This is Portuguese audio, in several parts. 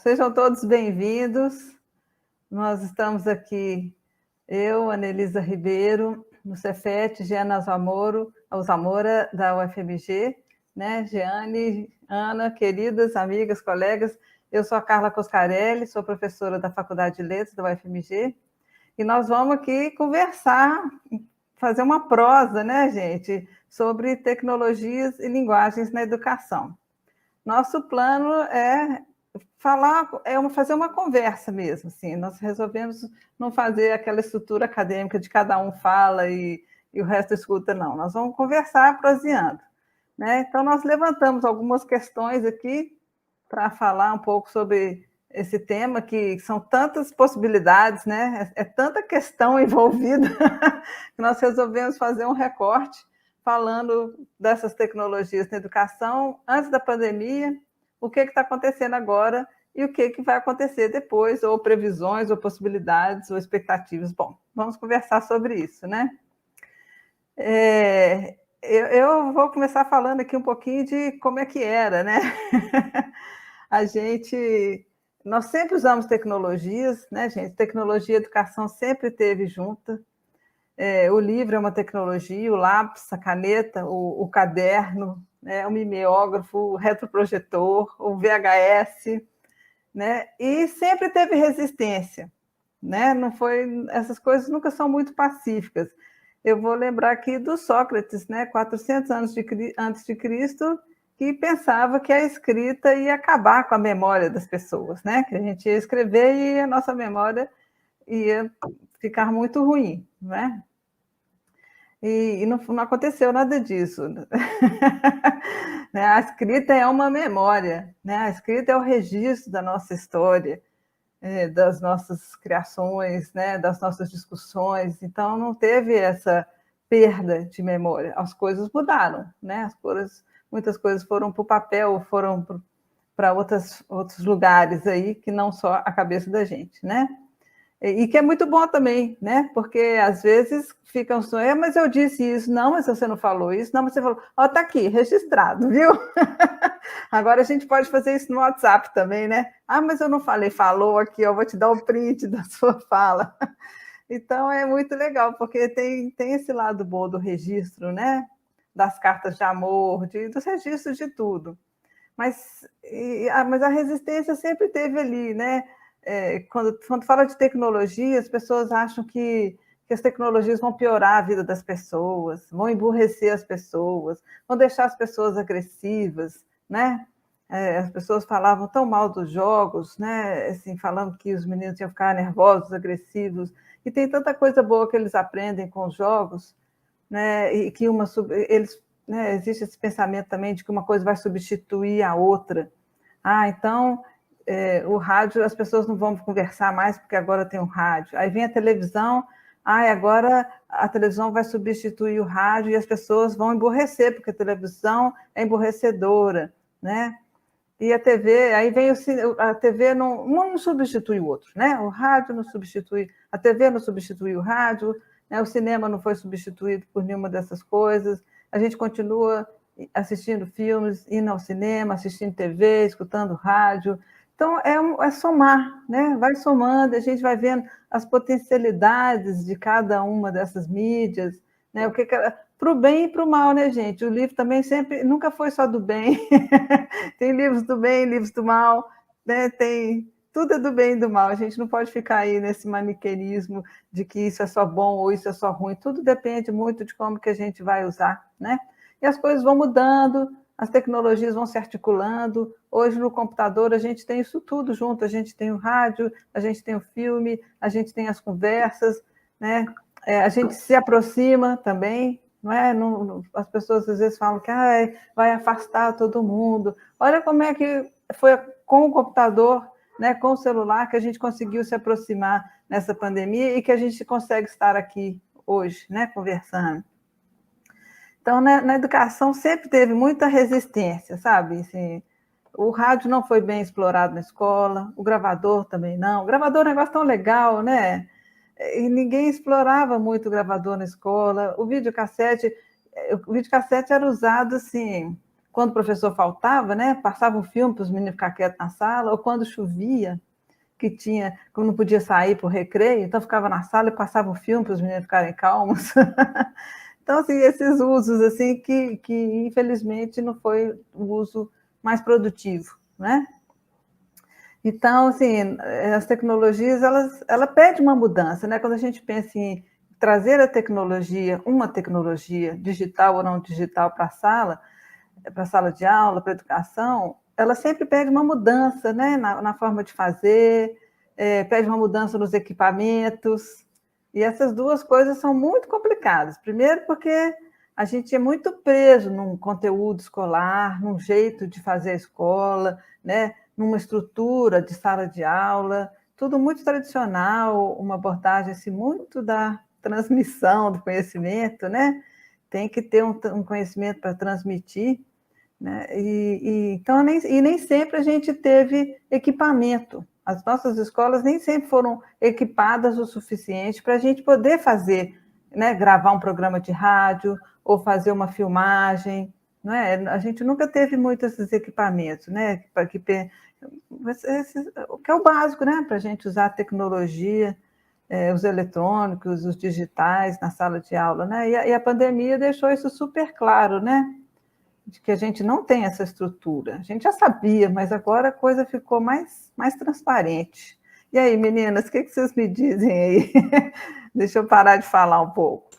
Sejam todos bem-vindos. Nós estamos aqui, eu, Anelisa Ribeiro, no Cefet, Giana Alzamora, da UFMG, né? Giane, Ana, queridas amigas, colegas, eu sou a Carla Coscarelli, sou professora da Faculdade de Letras da UFMG, e nós vamos aqui conversar, fazer uma prosa, né, gente, sobre tecnologias e linguagens na educação. Nosso plano é fazer uma conversa mesmo, assim. Nós resolvemos não fazer aquela estrutura acadêmica de cada um fala e o resto escuta, não. Nós vamos conversar proseando, né? Então, nós levantamos algumas questões aqui para falar um pouco sobre esse tema, que são tantas possibilidades, né? É tanta questão envolvida que nós resolvemos fazer um recorte falando dessas tecnologias na educação antes da pandemia, o que está acontecendo agora e o que vai acontecer depois, ou previsões, ou possibilidades, ou expectativas. Bom, vamos conversar sobre isso, né? Eu vou começar falando aqui um pouquinho de como é que era, né? Nós sempre usamos tecnologias, né, gente? Tecnologia e educação sempre esteve junta. O livro é uma tecnologia, o lápis, a caneta, o caderno, né, o mimeógrafo, o retroprojetor, o VHS, né? E sempre teve resistência, né? Não foi, essas coisas nunca são muito pacíficas. Eu vou lembrar aqui do Sócrates, né? 400 anos antes de Cristo, que pensava que a escrita ia acabar com a memória das pessoas, né? Que a gente ia escrever e a nossa memória ia ficar muito ruim, né? E não aconteceu nada disso. A escrita é uma memória, né? A escrita é o registro da nossa história, das nossas criações, né? Das nossas discussões. Então, não teve essa perda de memória. As coisas mudaram, né? Muitas coisas foram para o papel, foram para outros lugares aí, que não só a cabeça da gente, né? E que é muito bom também, né? Porque às vezes ficam sonhando, mas eu disse isso, não, mas você não falou isso, não, mas você falou, ó, tá aqui, registrado, viu? Agora a gente pode fazer isso no WhatsApp também, né? Ah, mas eu não falei, falou aqui, eu vou te dar o print da sua fala. Então é muito legal, porque tem esse lado bom do registro, né? Das cartas de amor, dos registros de tudo. Mas a resistência sempre teve ali, né? Quando fala de tecnologia, as pessoas acham que as tecnologias vão piorar a vida das pessoas, vão emburrecer as pessoas, vão deixar as pessoas agressivas, né? As pessoas falavam tão mal dos jogos, né? Assim, falando que os meninos iam ficar nervosos, agressivos, e tem tanta coisa boa que eles aprendem com os jogos, né? E que né, existe esse pensamento também de que uma coisa vai substituir a outra. Então, o rádio, as pessoas não vão conversar mais porque agora tem um rádio. Aí vem a televisão, agora a televisão vai substituir o rádio e as pessoas vão emburrecer, porque a televisão é emburrecedora, né? E a TV, aí vem a TV não substitui o outro, né? O rádio não substitui, a TV não substitui o rádio, né? O cinema não foi substituído por nenhuma dessas coisas. A gente continua assistindo filmes, indo ao cinema, assistindo TV, escutando rádio. Então, é somar, né? Vai somando, a gente vai vendo as potencialidades de cada uma dessas mídias, né? Para o bem e para o mal, né, gente? O livro também nunca foi só do bem. Tem livros do bem, livros do mal, né? Tudo é do bem e do mal. A gente não pode ficar aí nesse maniqueísmo de que isso é só bom ou isso é só ruim. Tudo depende muito de como que a gente vai usar, né? E as coisas vão mudando, as tecnologias vão se articulando. Hoje, no computador, a gente tem isso tudo junto. A gente tem o rádio, a gente tem o filme, a gente tem as conversas, né? A gente se aproxima também, não é? As pessoas às vezes falam que vai afastar todo mundo. Olha como é que foi com o computador, né, com o celular, que a gente conseguiu se aproximar nessa pandemia e que a gente consegue estar aqui hoje, né, conversando. Então, na educação sempre teve muita resistência, sabe? Assim, o rádio não foi bem explorado na escola, o gravador também não. O gravador é um negócio tão legal, né? E ninguém explorava muito o gravador na escola. O videocassete era usado assim, quando o professor faltava, né, passava um filme para os meninos ficar quietos na sala, ou quando chovia, como não podia sair para o recreio, então ficava na sala e passava um filme para os meninos ficarem calmos. Então, assim, esses usos assim que infelizmente não foi o uso mais produtivo, né? Então, assim, as tecnologias, ela pede uma mudança, né? Quando a gente pensa em trazer a tecnologia, uma tecnologia digital ou não digital para a sala de aula, para a educação, ela sempre pede uma mudança, né? Na forma de fazer, pede uma mudança nos equipamentos, e essas duas coisas são muito complicadas. Primeiro, porque a gente é muito preso num conteúdo escolar, num jeito de fazer a escola, né? Numa estrutura de sala de aula, tudo muito tradicional, uma abordagem assim, muito da transmissão do conhecimento, né? Tem que ter um conhecimento para transmitir, né? Então, nem sempre a gente teve equipamento. As nossas escolas nem sempre foram equipadas o suficiente para a gente poder fazer, né, gravar um programa de rádio ou fazer uma filmagem, não é? A gente nunca teve muitos esses equipamentos, né? O que é o básico, né? Para a gente usar a tecnologia, os eletrônicos, os digitais na sala de aula, né? E a pandemia deixou isso super claro, né? De que a gente não tem essa estrutura. A gente já sabia, mas agora a coisa ficou mais transparente. E aí, meninas, o que vocês me dizem aí? Deixa eu parar de falar um pouco.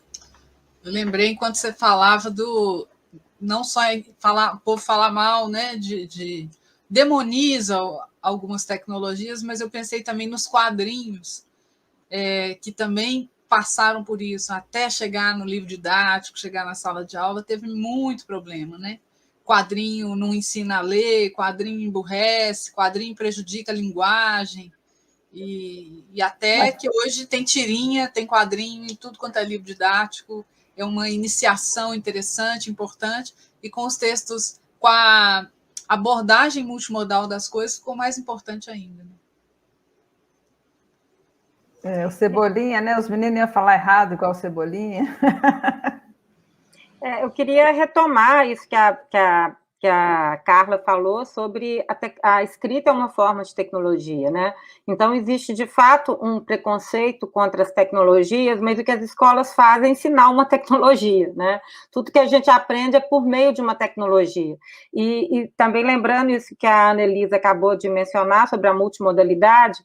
Eu lembrei, enquanto você falava do... Não só o povo falar mal, né, demoniza algumas tecnologias, mas eu pensei também nos quadrinhos, que também passaram por isso, até chegar no livro didático, chegar na sala de aula, teve muito problema, né? Quadrinho não ensina a ler, quadrinho emburrece, quadrinho prejudica a linguagem, e até que hoje tem tirinha, tem quadrinho em tudo quanto é livro didático, é uma iniciação interessante, importante, e com os textos, com a abordagem multimodal das coisas, ficou mais importante ainda. O Cebolinha, né? Os meninos iam falar errado, igual o Cebolinha. Eu queria retomar isso que a Carla falou sobre a escrita é uma forma de tecnologia, né? Então, existe, de fato, um preconceito contra as tecnologias, mas o que as escolas fazem é ensinar uma tecnologia, né? Tudo que a gente aprende é por meio de uma tecnologia. E também lembrando isso que a Annelise acabou de mencionar sobre a multimodalidade,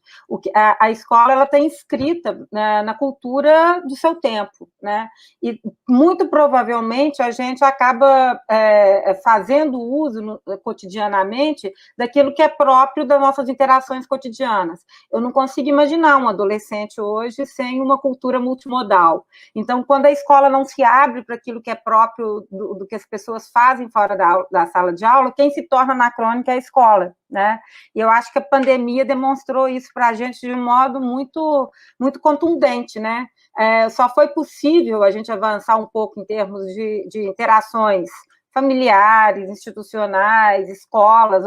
a escola ela tem escrita, né, na cultura do seu tempo, né? E muito provavelmente a gente acaba fazendo uso cotidianamente daquilo que é próprio das nossas interações cotidianas. Eu não consigo imaginar um adolescente hoje sem uma cultura multimodal. Então, quando a escola não se abre para aquilo que é próprio do que as pessoas fazem fora da sala de aula, quem se torna anacrônica é a escola, né? E eu acho que a pandemia demonstrou isso para a gente de um modo muito, muito contundente, né? Só foi possível a gente avançar um pouco em termos de interações familiares, institucionais, escolas,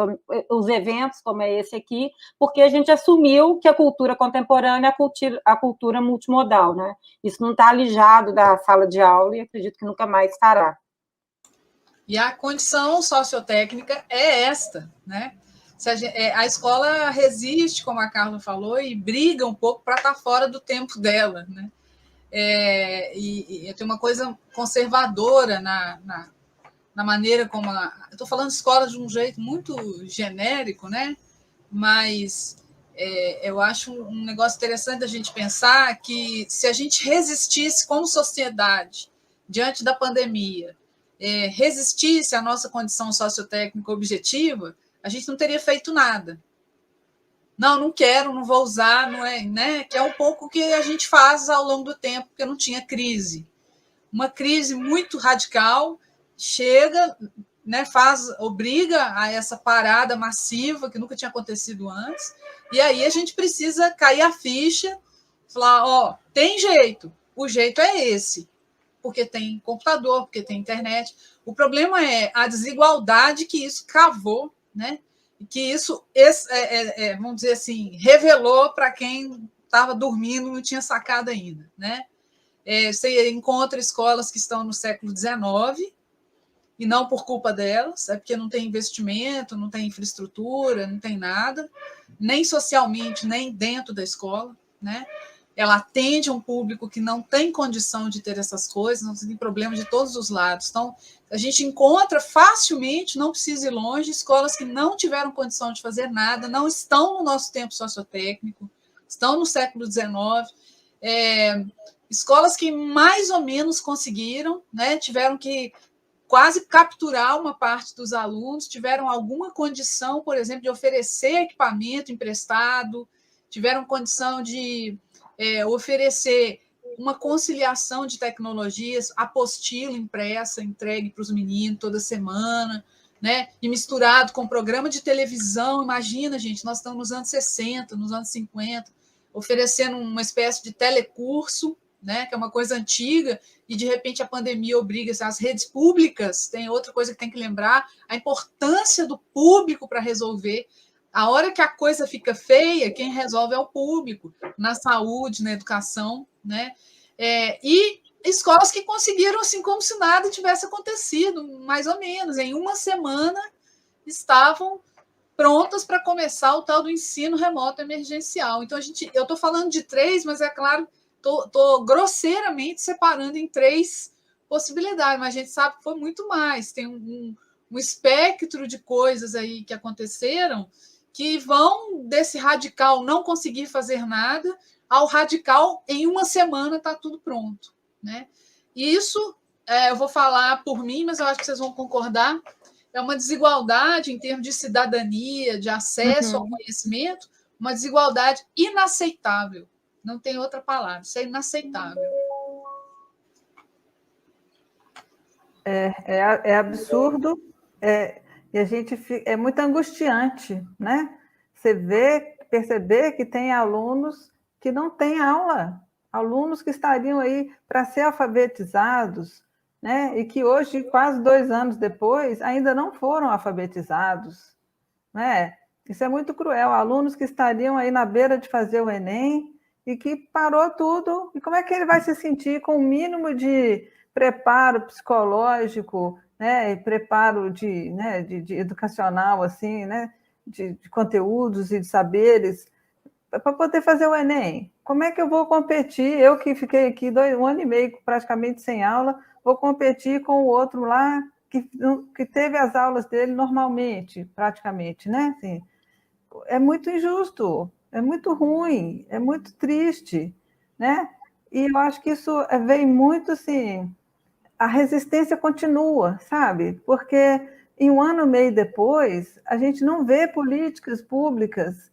os eventos como é esse aqui, porque a gente assumiu que a cultura contemporânea é a cultura multimodal, né? Isso não está alijado da sala de aula e acredito que nunca mais estará. E a condição sociotécnica é esta, né? A escola resiste, como a Carla falou, e briga um pouco para estar fora do tempo dela, né? E tem uma coisa conservadora na maneira como eu estou falando de escola de um jeito muito genérico, né? Mas eu acho um negócio interessante a gente pensar que se a gente resistisse como sociedade diante da pandemia, resistisse à nossa condição sociotécnica objetiva, a gente não teria feito nada. Não quero, não vou usar, não é, né? Que é um pouco o que a gente faz ao longo do tempo, porque não tinha crise. Uma crise muito radical chega, né, obriga a essa parada massiva que nunca tinha acontecido antes, e aí a gente precisa cair a ficha, falar, tem jeito, o jeito é esse, porque tem computador, porque tem internet. O problema é a desigualdade que isso cavou, né? Que isso, vamos dizer assim, revelou para quem estava dormindo e não tinha sacado ainda, né? Você encontra escolas que estão no século XIX e não por culpa delas, é porque não tem investimento, não tem infraestrutura, não tem nada, nem socialmente, nem dentro da escola, né? Ela atende um público que não tem condição de ter essas coisas, não tem problema de todos os lados. Então, a gente encontra facilmente, não precisa ir longe, escolas que não tiveram condição de fazer nada, não estão no nosso tempo sociotécnico, estão no século XIX, escolas que mais ou menos conseguiram, né, tiveram que quase capturar uma parte dos alunos, tiveram alguma condição, por exemplo, de oferecer equipamento emprestado, tiveram condição de oferecer uma conciliação de tecnologias, apostila impressa, entregue para os meninos toda semana, né? E misturado com programa de televisão. Imagina, gente, nós estamos nos anos 60, nos anos 50, oferecendo uma espécie de telecurso, né? Que é uma coisa antiga, e de repente a pandemia obriga as redes públicas. Tem outra coisa que tem que lembrar: a importância do público para resolver. A hora que a coisa fica feia, quem resolve é o público, na saúde, na educação, né? E escolas que conseguiram, assim, como se nada tivesse acontecido, mais ou menos. Em uma semana estavam prontas para começar o tal do ensino remoto emergencial. Então, eu estou falando de 3, mas é claro, estou grosseiramente separando em 3 possibilidades, mas a gente sabe que foi muito mais. Tem um espectro de coisas aí que aconteceram, que vão desse radical não conseguir fazer nada ao radical em uma semana está tudo pronto, né? E isso, eu vou falar por mim, mas eu acho que vocês vão concordar, é uma desigualdade em termos de cidadania, de acesso ao conhecimento, uma desigualdade inaceitável. Não tem outra palavra, isso é inaceitável. É absurdo, e a gente é muito angustiante, né? Você perceber que tem alunos que não têm aula, alunos que estariam aí para ser alfabetizados, né? E que hoje, quase 2 anos depois, ainda não foram alfabetizados, né? Isso é muito cruel. Alunos que estariam aí na beira de fazer o Enem e que parou tudo. E como é que ele vai se sentir com o mínimo de preparo psicológico, né, preparo de educacional, assim, né, de conteúdos e de saberes, para poder fazer o Enem? Como é que eu vou competir? Eu que fiquei aqui 1 ano e meio praticamente sem aula, vou competir com o outro lá que teve as aulas dele normalmente, praticamente, né? Assim, é muito injusto, é muito ruim, é muito triste, né? E eu acho que isso vem muito, assim, a resistência continua, sabe? Porque em 1 ano e meio depois, a gente não vê políticas públicas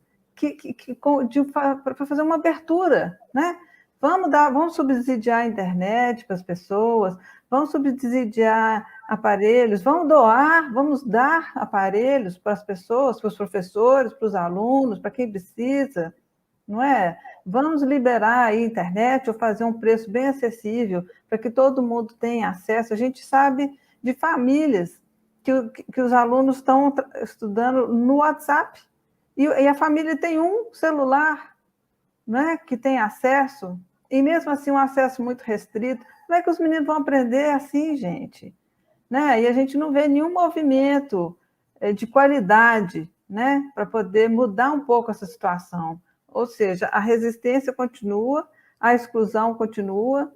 para fazer uma abertura, né? Vamos subsidiar a internet para as pessoas, vamos subsidiar aparelhos, vamos dar aparelhos para as pessoas, para os professores, para os alunos, para quem precisa, não é? Vamos liberar a internet ou fazer um preço bem acessível para que todo mundo tenha acesso. A gente sabe de famílias que os alunos estão estudando no WhatsApp e a família tem um celular, né, que tem acesso, e mesmo assim um acesso muito restrito. Como é que os meninos vão aprender assim, gente? Né? E a gente não vê nenhum movimento de qualidade, né, para poder mudar um pouco essa situação. Ou seja, a resistência continua, a exclusão continua,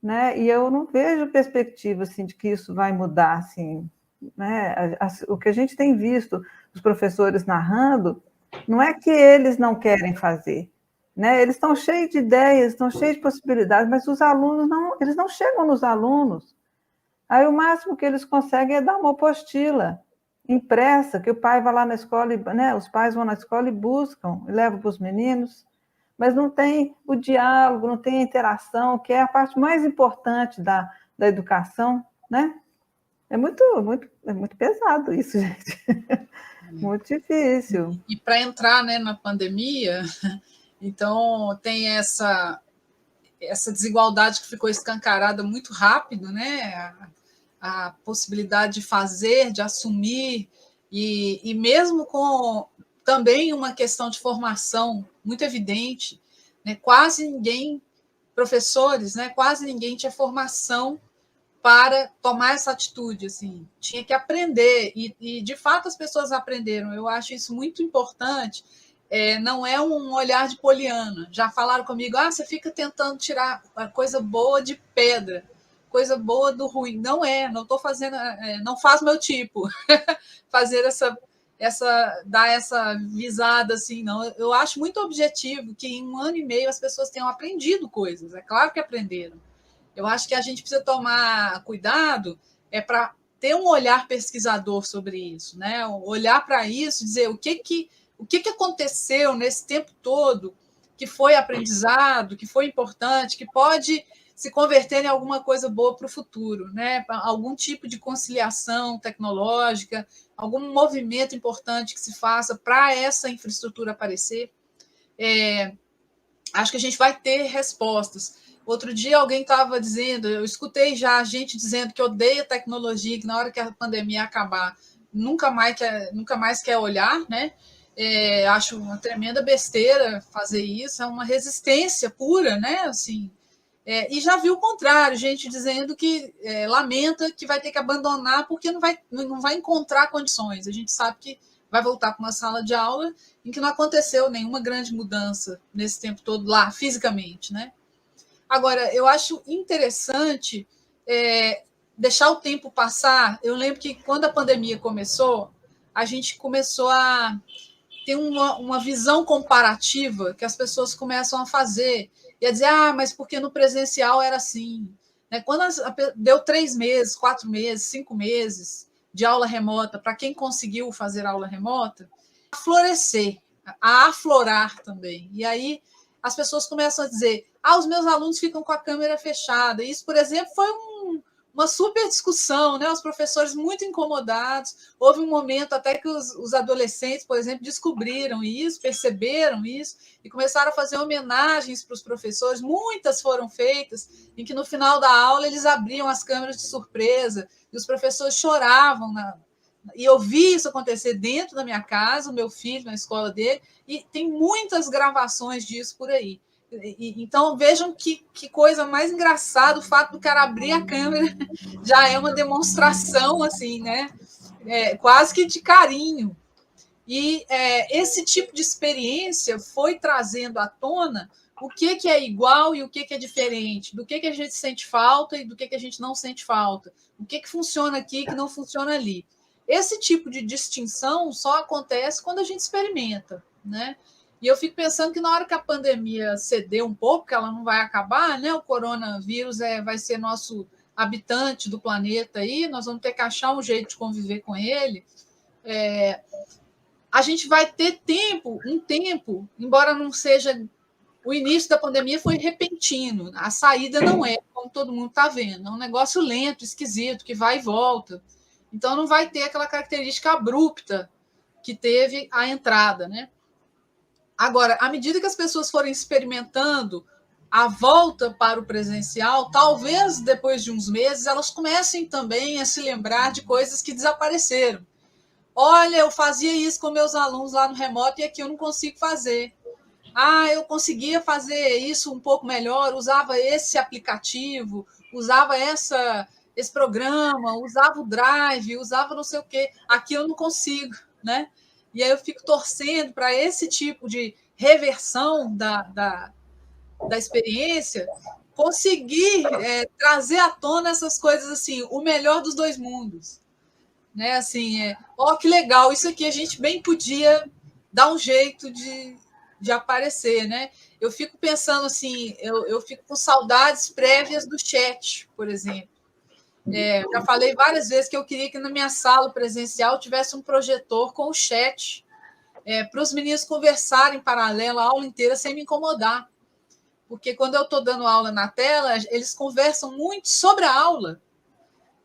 né? E eu não vejo perspectiva assim, de que isso vai mudar. Assim, né? O que a gente tem visto os professores narrando não é que eles não querem fazer, né? Eles estão cheios de ideias, estão cheios de possibilidades, mas os alunos eles não chegam nos alunos. Aí o máximo que eles conseguem é dar uma apostila impressa, que o pai vai lá na escola, né, os pais vão na escola e buscam, e levam para os meninos, mas não tem o diálogo, não tem a interação, que é a parte mais importante da educação, né? É muito pesado isso, gente. Muito difícil. E para entrar, né, na pandemia, então tem essa desigualdade que ficou escancarada muito rápido, né? A possibilidade de fazer, de assumir, e mesmo com também uma questão de formação muito evidente, né? Quase ninguém, professores, né? Quase ninguém tinha formação para tomar essa atitude, assim, tinha que aprender, e de fato as pessoas aprenderam. Eu acho isso muito importante. Não é um olhar de poliana. Já falaram comigo, você fica tentando tirar a coisa boa de pedra, coisa boa do ruim. Não não estou fazendo, não faz meu tipo fazer dar essa visada assim, não. Eu acho muito objetivo que em 1 ano e meio as pessoas tenham aprendido coisas. É claro que aprenderam. Eu acho que a gente precisa tomar cuidado para ter um olhar pesquisador sobre isso, né? Olhar para isso, dizer o que aconteceu nesse tempo todo que foi aprendizado, que foi importante, que pode se converter em alguma coisa boa para o futuro, né? Algum tipo de conciliação tecnológica, algum movimento importante que se faça para essa infraestrutura aparecer. Acho que a gente vai ter respostas. Outro dia alguém estava dizendo, eu escutei já gente dizendo que odeia tecnologia, que na hora que a pandemia acabar nunca mais quer olhar, né? Acho uma tremenda besteira fazer isso, é uma resistência pura, né? Assim, e já vi o contrário, gente dizendo que lamenta que vai ter que abandonar porque não vai encontrar condições. A gente sabe que vai voltar para uma sala de aula em que não aconteceu nenhuma grande mudança nesse tempo todo lá, fisicamente, né? Agora, eu acho interessante deixar o tempo passar. Eu lembro que quando a pandemia começou, a gente começou a ter uma visão comparativa que as pessoas começam a fazer e a dizer, mas porque no presencial era assim. Né? Quando deu 3 meses, 4 meses, 5 meses de aula remota, para quem conseguiu fazer aula remota, a florescer, a aflorar também. E aí as pessoas começam a dizer, os meus alunos ficam com a câmera fechada. Isso, por exemplo, foi uma super discussão, né? Os professores muito incomodados. Houve um momento até que os adolescentes, por exemplo, descobriram isso, perceberam isso e começaram a fazer homenagens para os professores. Muitas foram feitas, em que no final da aula eles abriam as câmeras de surpresa e os professores choravam. E eu vi isso acontecer dentro da minha casa, o meu filho na escola dele, e tem muitas gravações disso por aí. Então, vejam que coisa mais engraçada, o fato do cara abrir a câmera já é uma demonstração, assim, né? Quase que de carinho. E esse tipo de experiência foi trazendo à tona o que é igual e o que é diferente, do que a gente sente falta e do que a gente não sente falta, o que funciona aqui e que não funciona ali. Esse tipo de distinção só acontece quando a gente experimenta, né? E eu fico pensando que na hora que a pandemia ceder um pouco, que ela não vai acabar, né? O coronavírus vai ser nosso habitante do planeta aí, nós vamos ter que achar um jeito de conviver com ele. A gente vai ter um tempo, embora não seja... O início da pandemia foi repentino, a saída não como todo mundo está vendo, é um negócio lento, esquisito, que vai e volta. Então, não vai ter aquela característica abrupta que teve a entrada, né? Agora, à medida que as pessoas forem experimentando a volta para o presencial, talvez depois de uns meses elas comecem também a se lembrar de coisas que desapareceram. Olha, eu fazia isso com meus alunos lá no remoto e aqui eu não consigo fazer. Eu conseguia fazer isso um pouco melhor, usava esse aplicativo, usava esse programa, usava o Drive, usava não sei o quê. Aqui eu não consigo, né? E aí eu fico torcendo para esse tipo de reversão da experiência conseguir trazer à tona essas coisas assim, o melhor dos dois mundos. Né? Assim, que legal, isso aqui a gente bem podia dar um jeito de aparecer, né? Eu fico pensando assim, eu fico com saudades prévias do chat, por exemplo. Já falei várias vezes que eu queria que na minha sala presencial tivesse um projetor com o chat, para os meninos conversarem em paralelo a aula inteira sem me incomodar. Porque quando eu estou dando aula na tela, eles conversam muito sobre a aula.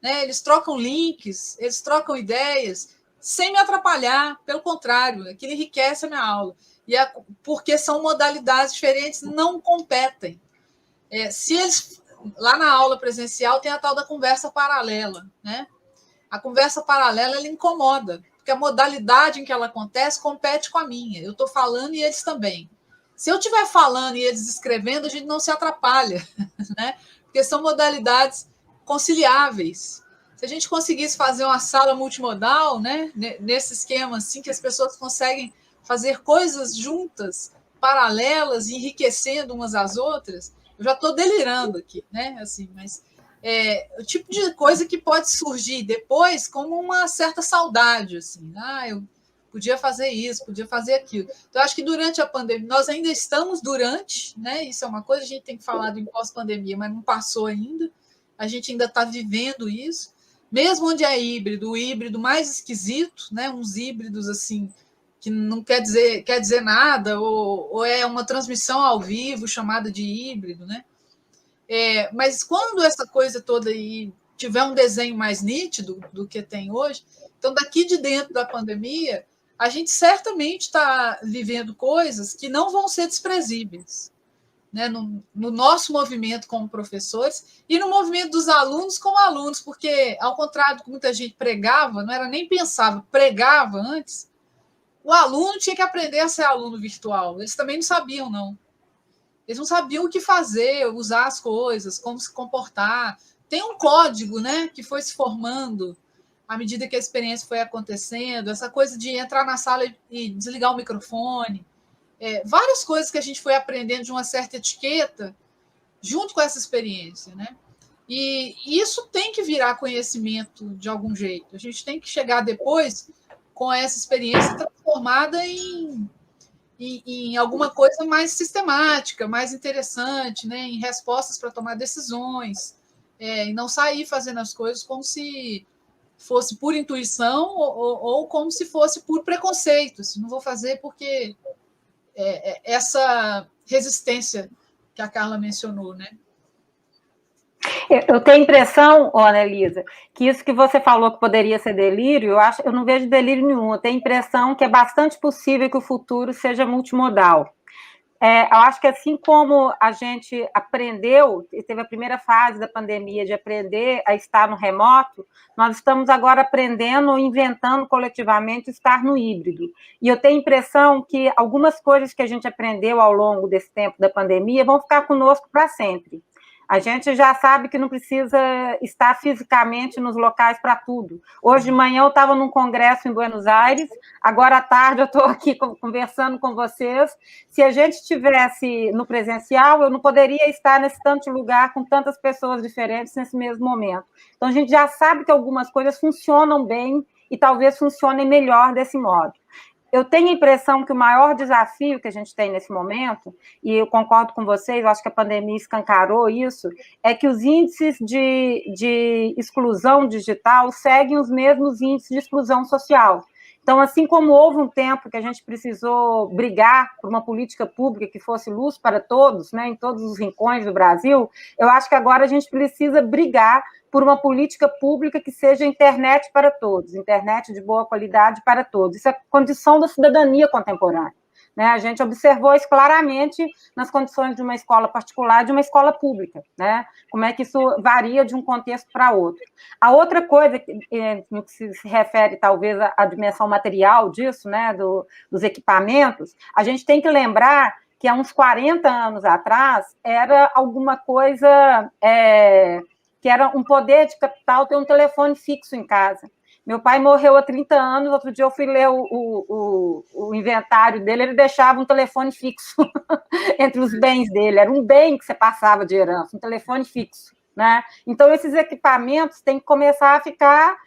Né? Eles trocam links, eles trocam ideias, sem me atrapalhar, pelo contrário, aquilo enriquece a minha aula. Porque são modalidades diferentes, não competem. Se eles, lá na aula presencial, tem a tal da conversa paralela. Né? A conversa paralela ela incomoda, porque a modalidade em que ela acontece compete com a minha. Eu estou falando e eles também. Se eu estiver falando e eles escrevendo, a gente não se atrapalha, né? Porque são modalidades conciliáveis. Se a gente conseguisse fazer uma sala multimodal, né, nesse esquema assim, que as pessoas conseguem fazer coisas juntas, paralelas, enriquecendo umas às outras, eu já estou delirando aqui, né? Assim, mas o tipo de coisa que pode surgir depois como uma certa saudade, assim, eu podia fazer isso, podia fazer aquilo. Então, acho que durante a pandemia, nós ainda estamos durante, né? Isso é uma coisa, a gente tem que falar do pós-pandemia, mas não passou ainda. A gente ainda está vivendo isso. Mesmo onde é híbrido, o híbrido mais esquisito, né? Uns híbridos assim que não quer dizer nada, ou é uma transmissão ao vivo chamada de híbrido, né? Mas quando essa coisa toda aí tiver um desenho mais nítido do que tem hoje, então daqui de dentro da pandemia, a gente certamente está vivendo coisas que não vão ser desprezíveis, né? No nosso movimento como professores e no movimento dos alunos como alunos, porque, ao contrário do que muita gente pregava, não era nem pensava, pregava antes, o aluno tinha que aprender a ser aluno virtual. Eles também não sabiam, não. Eles não sabiam o que fazer, usar as coisas, como se comportar. Tem um código, né, que foi se formando à medida que a experiência foi acontecendo, essa coisa de entrar na sala e desligar o microfone, várias coisas que a gente foi aprendendo de uma certa etiqueta junto com essa experiência, né? E isso tem que virar conhecimento de algum jeito. A gente tem que chegar depois com essa experiência transformada em alguma coisa mais sistemática, mais interessante, né? Em respostas para tomar decisões, e não sair fazendo as coisas como se fosse por intuição ou como se fosse por preconceito. Assim, não vou fazer porque essa resistência que a Carla mencionou, né? Eu tenho a impressão, Annelisa, que isso que você falou que poderia ser delírio, eu não vejo delírio nenhum. Eu tenho a impressão que é bastante possível que o futuro seja multimodal. Eu acho que assim como a gente aprendeu, teve a primeira fase da pandemia de aprender a estar no remoto, nós estamos agora aprendendo, inventando coletivamente estar no híbrido. E eu tenho a impressão que algumas coisas que a gente aprendeu ao longo desse tempo da pandemia vão ficar conosco para sempre. A gente já sabe que não precisa estar fisicamente nos locais para tudo. Hoje de manhã eu estava num congresso em Buenos Aires, agora à tarde eu estou aqui conversando com vocês. Se a gente estivesse no presencial, eu não poderia estar nesse tanto lugar com tantas pessoas diferentes nesse mesmo momento. Então a gente já sabe que algumas coisas funcionam bem e talvez funcionem melhor desse modo. Eu tenho a impressão que o maior desafio que a gente tem nesse momento, e eu concordo com vocês, eu acho que a pandemia escancarou isso, é que os índices de exclusão digital seguem os mesmos índices de exclusão social. Então, assim como houve um tempo que a gente precisou brigar por uma política pública que fosse luz para todos, né, em todos os rincões do Brasil, eu acho que agora a gente precisa brigar por uma política pública que seja internet para todos, internet de boa qualidade para todos. Isso é condição da cidadania contemporânea. Né? A gente observou isso claramente nas condições de uma escola particular e de uma escola pública, né? Como é que isso varia de um contexto para outro. A outra coisa, no que se refere talvez à dimensão material disso, né? Dos equipamentos, a gente tem que lembrar que há uns 40 anos atrás era alguma coisa... que era um poder de capital ter um telefone fixo em casa. Meu pai morreu há 30 anos, outro dia eu fui ler o inventário dele, ele deixava um telefone fixo entre os bens dele, era um bem que você passava de herança, um telefone fixo. Né? Então, esses equipamentos têm que começar a ficar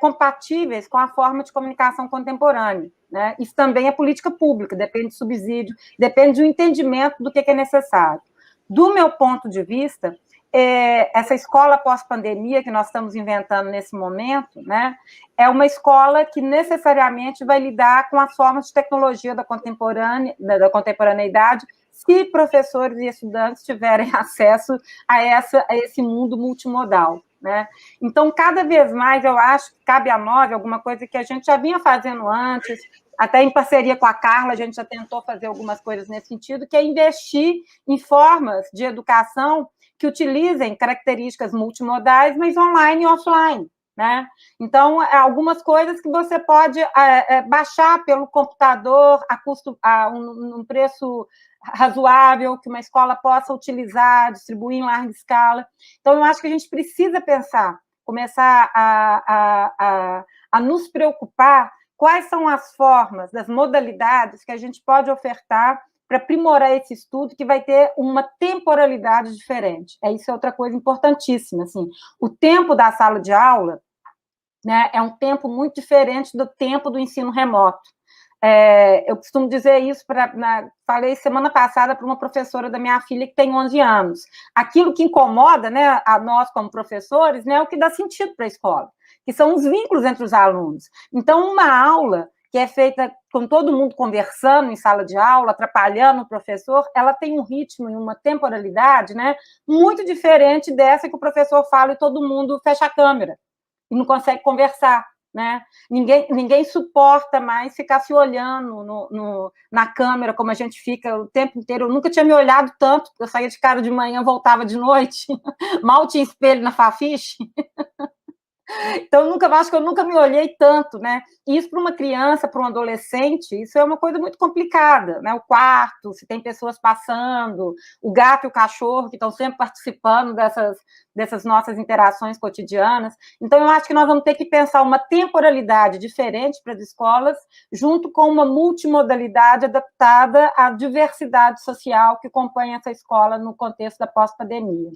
compatíveis com a forma de comunicação contemporânea. Né? Isso também é política pública, depende de subsídio, depende do entendimento do que é necessário. Do meu ponto de vista, essa escola pós-pandemia que nós estamos inventando nesse momento, né, é uma escola que necessariamente vai lidar com as formas de tecnologia da contemporaneidade, se professores e estudantes tiverem acesso a esse mundo multimodal. Né? Então, cada vez mais, eu acho que cabe a nós alguma coisa que a gente já vinha fazendo antes, até em parceria com a Carla, a gente já tentou fazer algumas coisas nesse sentido, que é investir em formas de educação que utilizem características multimodais, mas online e offline. Né? Então, algumas coisas que você pode baixar pelo computador a um preço razoável, que uma escola possa utilizar, distribuir em larga escala. Então, eu acho que a gente precisa pensar, começar a nos preocupar quais são as formas, das modalidades que a gente pode ofertar para aprimorar esse estudo, que vai ter uma temporalidade diferente. Isso é outra coisa importantíssima. Assim, o tempo da sala de aula, né, é um tempo muito diferente do tempo do ensino remoto. Eu costumo dizer isso, falei semana passada para uma professora da minha filha que tem 11 anos. Aquilo que incomoda, né, a nós como professores, né, é o que dá sentido para a escola, que são os vínculos entre os alunos. Então, uma aula que é feita com todo mundo conversando em sala de aula, atrapalhando o professor, ela tem um ritmo e uma temporalidade, né, muito diferente dessa que o professor fala e todo mundo fecha a câmera e não consegue conversar. Né? Ninguém suporta mais ficar se olhando na câmera, como a gente fica o tempo inteiro. Eu nunca tinha me olhado tanto, porque eu saía de cara de manhã, voltava de noite, mal tinha espelho na Fafiche. Então, acho que eu nunca me olhei tanto, né? E isso para uma criança, para um adolescente, isso é uma coisa muito complicada, né? O quarto, se tem pessoas passando, o gato e o cachorro que estão sempre participando dessas nossas interações cotidianas. Então, eu acho que nós vamos ter que pensar uma temporalidade diferente para as escolas, junto com uma multimodalidade adaptada à diversidade social que compõe essa escola no contexto da pós-pandemia.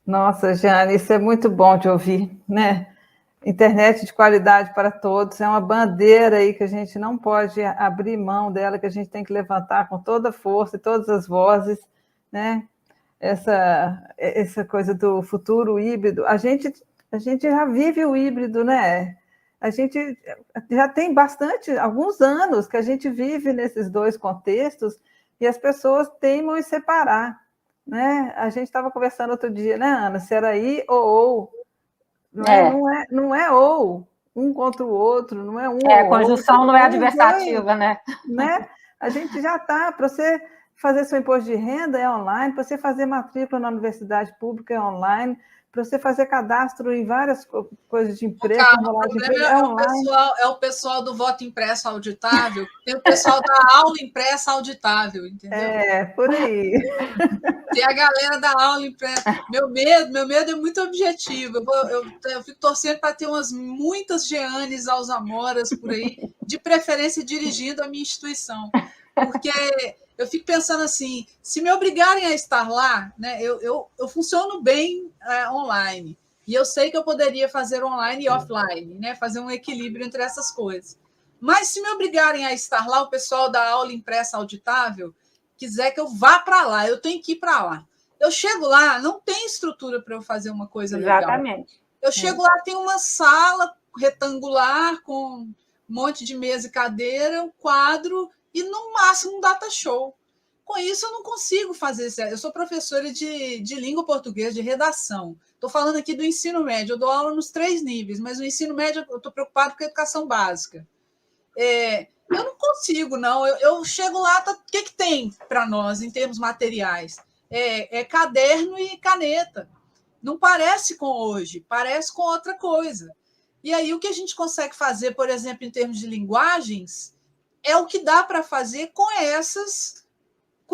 Nossa, Jane, isso é muito bom de ouvir, né? Internet de qualidade para todos é uma bandeira aí que a gente não pode abrir mão dela, que a gente tem que levantar com toda a força e todas as vozes, né? Essa coisa do futuro híbrido, a gente já vive o híbrido, né? A gente já tem alguns anos que a gente vive nesses dois contextos e as pessoas teimam em separar. Né? A gente estava conversando outro dia, né, Ana? Se era I ou. Não é ou, um contra o outro, não é um ou a conjunção outro, não é adversativa, né? A gente já está, para você fazer seu imposto de renda é online, para você fazer matrícula na universidade pública é online, para você fazer cadastro em várias coisas de emprego, o problema é o pessoal do voto impresso auditável, tem o pessoal da aula impressa auditável, entendeu? Por aí. Tem a galera da aula impressa. Meu medo é muito objetivo. Eu fico torcendo para ter muitas Jeanes Alzamoras por aí, de preferência dirigindo a minha instituição. Porque eu fico pensando assim, se me obrigarem a estar lá, né, eu funciono bem online. E eu sei que eu poderia fazer online e offline, né, fazer um equilíbrio entre essas coisas. Mas se me obrigarem a estar lá, o pessoal da aula impressa auditável quiser que eu vá para lá, eu tenho que ir para lá. Eu chego lá, não tem estrutura para eu fazer uma coisa legal. Exatamente. Eu chego lá, tem uma sala retangular com um monte de mesa e cadeira, um quadro e, no máximo, um data show. Com isso, eu não consigo fazer isso. Eu sou professora de língua portuguesa, de redação. Estou falando aqui do ensino médio. Eu dou aula nos 3 níveis, mas no ensino médio eu estou preocupado com a educação básica. Eu não consigo, não. Eu chego lá, o que tem para nós em termos materiais? É caderno e caneta. Não parece com hoje, parece com outra coisa. E aí o que a gente consegue fazer, por exemplo, em termos de linguagens, é o que dá para fazer com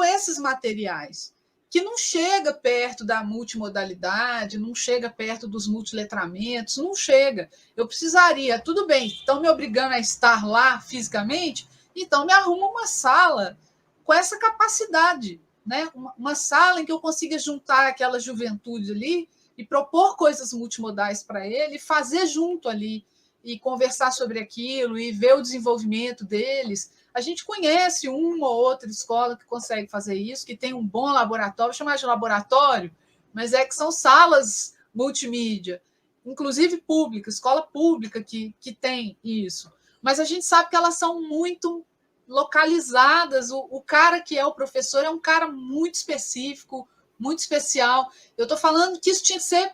esses materiais, que não chega perto da multimodalidade, não chega perto dos multiletramentos, não chega. Eu precisaria, tudo bem, estão me obrigando a estar lá fisicamente, então me arruma uma sala com essa capacidade, né? Uma sala em que eu consiga juntar aquela juventude ali e propor coisas multimodais para ele, fazer junto ali, e conversar sobre aquilo, e ver o desenvolvimento deles. A gente conhece uma ou outra escola que consegue fazer isso, que tem um bom laboratório, vou chamar de laboratório, mas que são salas multimídia, inclusive pública, escola pública que tem isso. Mas a gente sabe que elas são muito localizadas, o cara que é o professor é um cara muito específico, muito especial. Eu estou falando que isso tinha que ser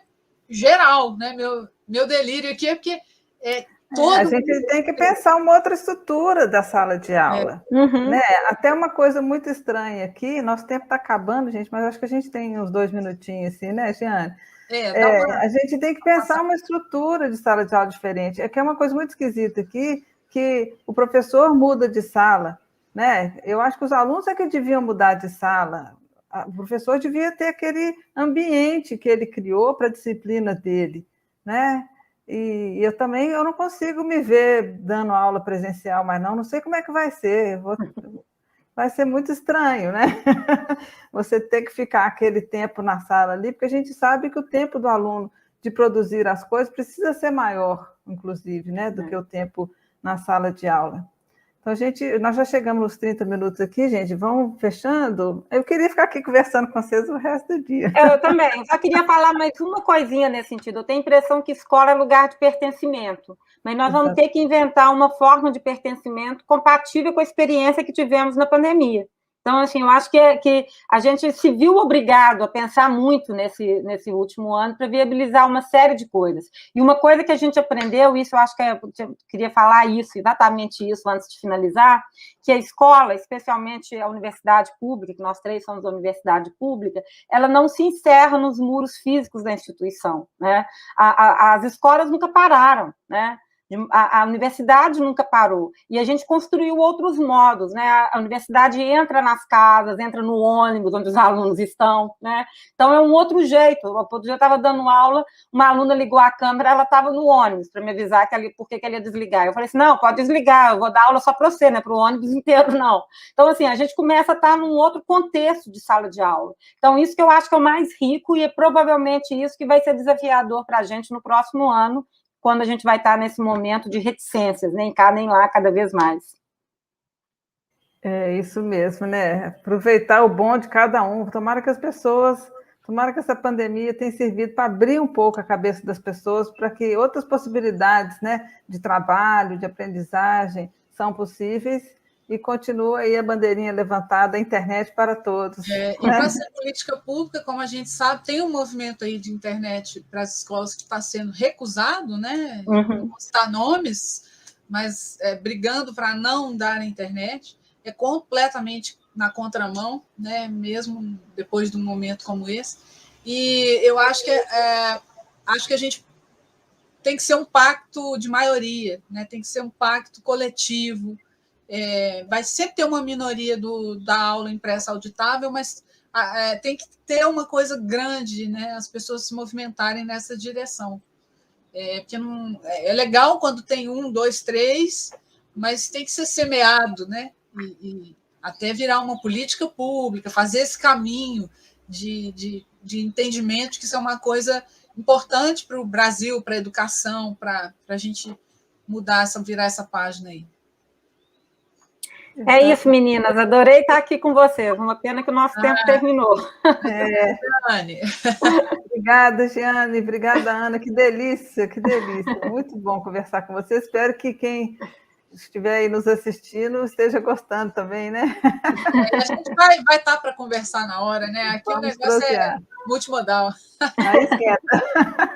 geral, né? Meu delírio aqui é porque a gente tem que pensar uma outra estrutura da sala de aula. Né? Até uma coisa muito estranha aqui, nosso tempo está acabando, gente, mas acho que a gente tem uns 2 minutinhos assim, né, Jeane? A gente tem que pensar uma estrutura de sala de aula diferente. É que é uma coisa muito esquisita aqui, que o professor muda de sala, né? Eu acho que os alunos é que deviam mudar de sala. O professor devia ter aquele ambiente que ele criou para a disciplina dele, né? E eu não consigo me ver dando aula presencial, mas não sei como é que vai ser. Vai ser muito estranho, né? Você ter que ficar aquele tempo na sala ali, porque a gente sabe que o tempo do aluno de produzir as coisas precisa ser maior, inclusive, né, do que o tempo na sala de aula. Então, nós já chegamos nos 30 minutos aqui, gente, vamos fechando. Eu queria ficar aqui conversando com vocês o resto do dia. Eu também, só queria falar mais uma coisinha nesse sentido. Eu tenho a impressão que escola é lugar de pertencimento, mas nós vamos ter que inventar uma forma de pertencimento compatível com a experiência que tivemos na pandemia. Então, assim, eu acho que a gente se viu obrigado a pensar muito nesse último ano para viabilizar uma série de coisas. E uma coisa que a gente aprendeu, isso eu acho que eu queria falar isso, exatamente isso, antes de finalizar, que a escola, especialmente a universidade pública, que nós três somos da universidade pública, ela não se encerra nos muros físicos da instituição, né? As escolas nunca pararam, né? A universidade nunca parou, e a gente construiu outros modos, né? A universidade entra nas casas, entra no ônibus onde os alunos estão, né? Então é um outro jeito. Eu já estava dando aula, uma aluna ligou a câmera, ela estava no ônibus para me avisar por que ela ia desligar. Eu falei assim, não, pode desligar, eu vou dar aula só para você, né? Para o ônibus inteiro, não. Então, assim, a gente começa a estar num outro contexto de sala de aula. Então, isso que eu acho que é o mais rico, e é provavelmente isso que vai ser desafiador para a gente no próximo ano, quando a gente vai estar nesse momento de reticências, nem cá, nem lá, cada vez mais. É isso mesmo, né? Aproveitar o bom de cada um. Tomara que essa pandemia tenha servido para abrir um pouco a cabeça das pessoas, para que outras possibilidades, né, de trabalho, de aprendizagem, são possíveis, e continua aí a bandeirinha levantada, a internet para todos. E para ser política pública, como a gente sabe, tem um movimento aí de internet para as escolas que está sendo recusado, né? Não vou citar nomes, mas brigando para não dar a internet, é completamente na contramão, né? Mesmo depois de um momento como esse. E eu acho que a gente tem que ser um pacto de maioria, né? Tem que ser um pacto coletivo. Vai sempre ter uma minoria da aula impressa auditável, mas tem que ter uma coisa grande, né? As pessoas se movimentarem nessa direção. Porque é legal quando tem 1, 2, 3, mas tem que ser semeado, né? E até virar uma política pública, fazer esse caminho de entendimento que isso é uma coisa importante para o Brasil, para a educação, para a gente virar essa página aí. É isso, meninas. Adorei estar aqui com vocês. Uma pena que o nosso tempo terminou. Obrigada, Jeane. Obrigada, Ana. Que delícia, que delícia. Muito bom conversar com você. Espero que quem estiver aí nos assistindo esteja gostando também, né? A gente vai estar para conversar na hora, né? Aqui o negócio é multimodal. Aí esquenta.